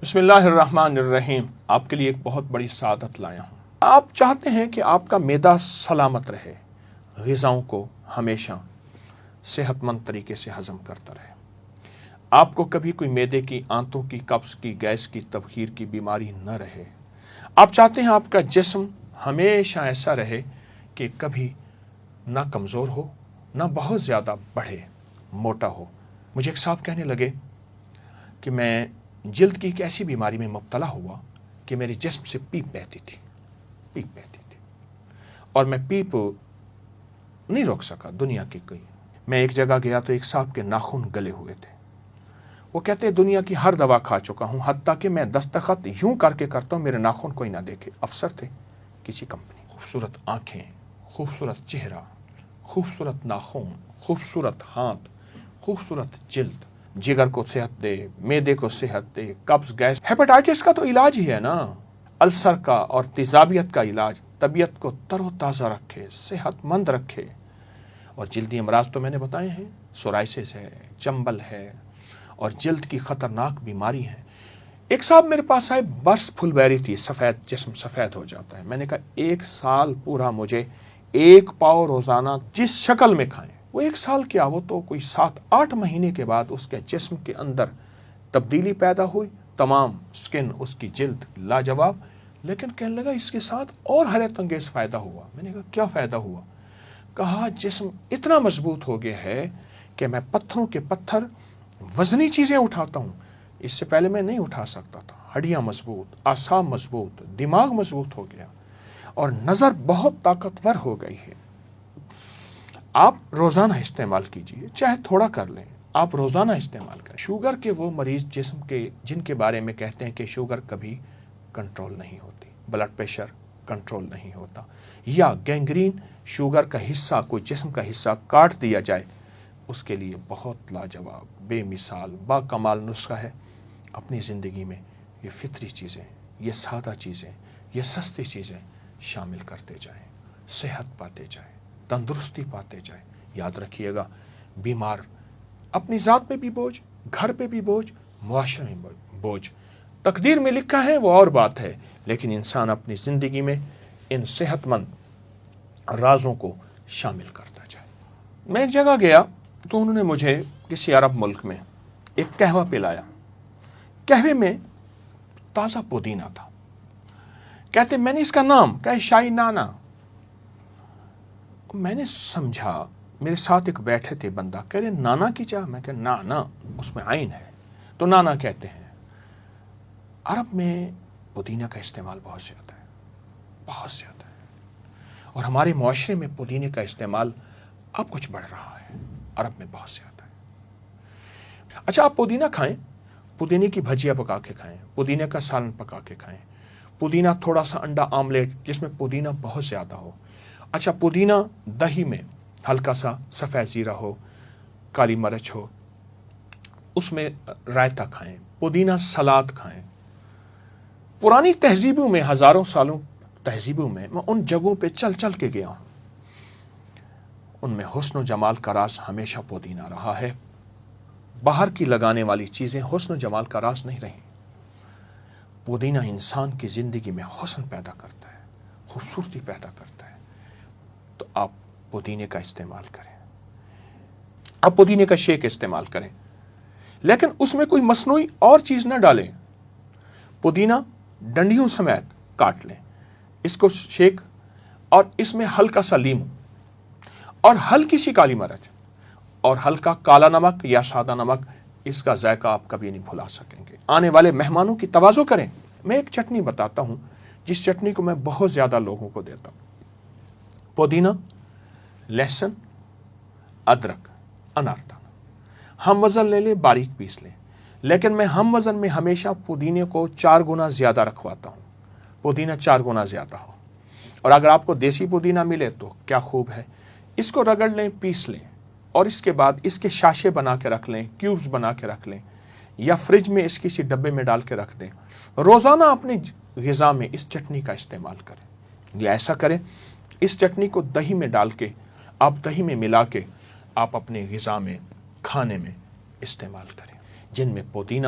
بسم اللہ الرحمن الرحیم۔ آپ کے لیے ایک بہت بڑی سعادت لایا ہوں۔ آپ چاہتے ہیں کہ آپ کا معدہ سلامت رہے، غذاؤں کو ہمیشہ صحت مند طریقے سے ہضم کرتا رہے، آپ کو کبھی کوئی معدے کی، آنتوں کی، قبض کی، گیس کی، تبخیر کی بیماری نہ رہے۔ آپ چاہتے ہیں آپ کا جسم ہمیشہ ایسا رہے کہ کبھی نہ کمزور ہو، نہ بہت زیادہ بڑھے، موٹا ہو۔ مجھے ایک صاحب کہنے لگے کہ میں جلد کی ایک ایسی بیماری میں مبتلا ہوا کہ میرے جسم سے پیپ بہتی تھی اور میں پیپ نہیں روک سکا دنیا کی کوئی۔ میں ایک جگہ گیا تو ایک صاحب کے ناخن گلے ہوئے تھے۔ وہ کہتے دنیا کی ہر دوا کھا چکا ہوں، حتیٰ کہ میں دستخط یوں کر کے کرتا ہوں میرے ناخن کوئی نہ دیکھے۔ افسر تھے کسی کمپنی، خوبصورت آنکھیں، خوبصورت چہرہ، خوبصورت ناخن، خوبصورت ہاتھ، خوبصورت جلد، جگر کو صحت دے، معدے کو صحت دے، قبض، گیس، ہیپاٹائٹس کا تو علاج ہی ہے نا، السر کا اور تیزابیت کا علاج، طبیعت کو تر و تازہ رکھے، صحت مند رکھے۔ اور جلدی امراض تو میں نے بتائے ہیں، سورائسس ہے، چنبل ہے اور جلد کی خطرناک بیماری ہے۔ ایک صاحب میرے پاس آئے، برس پھل بیری تھی، سفید جسم سفید ہو جاتا ہے۔ میں نے کہا 1 سال پورا مجھے 1 پاؤ روزانہ جس شکل میں کھائیں۔ وہ 1 سال کیا، وہ تو کوئی 7-8 مہینے کے بعد اس کے جسم کے اندر تبدیلی پیدا ہوئی، تمام سکن، اس کی جلد لاجواب۔ لیکن کہنے لگا اس کے ساتھ اور حیرت انگیز فائدہ ہوا۔ میں نے کہا کیا فائدہ ہوا؟ کہا جسم اتنا مضبوط ہو گیا ہے کہ میں پتھروں کے پتھر، وزنی چیزیں اٹھاتا ہوں، اس سے پہلے میں نہیں اٹھا سکتا تھا۔ ہڈیاں مضبوط، اعصاب مضبوط، دماغ مضبوط ہو گیا اور نظر بہت طاقتور ہو گئی ہے۔ آپ روزانہ استعمال کیجئے، چاہے تھوڑا کر لیں، آپ روزانہ استعمال کریں۔ شوگر کے وہ مریض جسم کے جن کے بارے میں کہتے ہیں کہ شوگر کبھی کنٹرول نہیں ہوتی، بلڈ پریشر کنٹرول نہیں ہوتا، یا گینگرین، شوگر کا حصہ، کوئی جسم کا حصہ کاٹ دیا جائے، اس کے لیے بہت لاجواب، بے مثال، با کمال نسخہ ہے۔ اپنی زندگی میں یہ فطری چیزیں، یہ سادہ چیزیں، یہ سستی چیزیں شامل کرتے جائیں، صحت پاتے جائیں، تندرستی پاتے جائیں۔ یاد رکھیے گا، بیمار اپنی ذات میں بھی بوجھ، گھر پہ بھی بوجھ، معاشرے میں بوجھ۔ تقدیر میں لکھا ہے وہ اور بات ہے، لیکن انسان اپنی زندگی میں ان صحت مند رازوں کو شامل کرتا جائے۔ میں ایک جگہ گیا تو انہوں نے مجھے کسی عرب ملک میں ایک قہوہ پلایا۔ قہوے میں تازہ پودینہ تھا۔ کہتے میں نے اس کا نام کہا شاہی نانا۔ میں نے سمجھا، میرے ساتھ ایک بیٹھے تھے بندہ، کہہ رہے نانا کی چاہ؟ میں کہ نانا اس میں عین ہے تو نانا کہتے ہیں۔ عرب میں پودینہ کا استعمال بہت زیادہ ہے، بہت زیادہ ہے، اور ہمارے معاشرے میں پودینے کا استعمال اب کچھ بڑھ رہا ہے، عرب میں بہت زیادہ ہے۔ اچھا آپ پودینہ کھائیں، پودینے کی بھجیا پکا کے کھائیں، پودینے کا سالن پکا کے کھائیں، پودینہ تھوڑا سا انڈا آملیٹ جس میں پودینہ بہت زیادہ ہو۔ اچھا پودینہ دہی میں ہلکا سا سفید زیرہ ہو، کالی مرچ ہو، اس میں رائتہ کھائیں، پودینہ سلاد کھائیں۔ پرانی تہذیبوں میں، ہزاروں سالوں تہذیبوں میں ان جگہوں پہ چل چل کے گیا ہوں، ان میں حسن و جمال کا راز ہمیشہ پودینہ رہا ہے۔ باہر کی لگانے والی چیزیں حسن و جمال کا راز نہیں رہی۔ پودینہ انسان کی زندگی میں حسن پیدا کرتا ہے، خوبصورتی پیدا کرتا ہے۔ تو آپ پودینے کا استعمال کریں، آپ پودینے کا شیک استعمال کریں، لیکن اس میں کوئی مصنوعی اور چیز نہ ڈالیں۔ پودینہ ڈنڈیوں سمیت کاٹ لیں، اس کو شیک، اور اس میں ہلکا سا لیمو اور ہلکی سی کالی مرچ اور ہلکا کالا نمک یا سادہ نمک، اس کا ذائقہ آپ کبھی نہیں بھلا سکیں گے۔ آنے والے مہمانوں کی تواضع کریں۔ میں ایک چٹنی بتاتا ہوں جس چٹنی کو میں بہت زیادہ لوگوں کو دیتا ہوں۔ پودینہ، لہسن، ادرک، اناردانہ، ہم وزن لے لیں، باریک پیس لیں، لیکن میں ہم وزن میں ہمیشہ پودینے کو 4 گنا زیادہ رکھواتا ہوں۔ پودینہ 4 گنا زیادہ ہو، اور اگر آپ کو دیسی پودینہ ملے تو کیا خوب ہے۔ اس کو رگڑ لیں، پیس لیں، اور اس کے بعد اس کے شاشے بنا کے رکھ لیں، کیوبز بنا کے رکھ لیں، یا فریج میں اس کسی ڈبے میں ڈال کے رکھ دیں۔ روزانہ اپنی غذا میں اس چٹنی کا استعمال کریں، یا ایسا کریں اس چٹنی کو دہی میں ڈال کے، آپ دہی میں ملا کے آپ اپنے غذا میں، کھانے میں استعمال کریں، جن میں پودینہ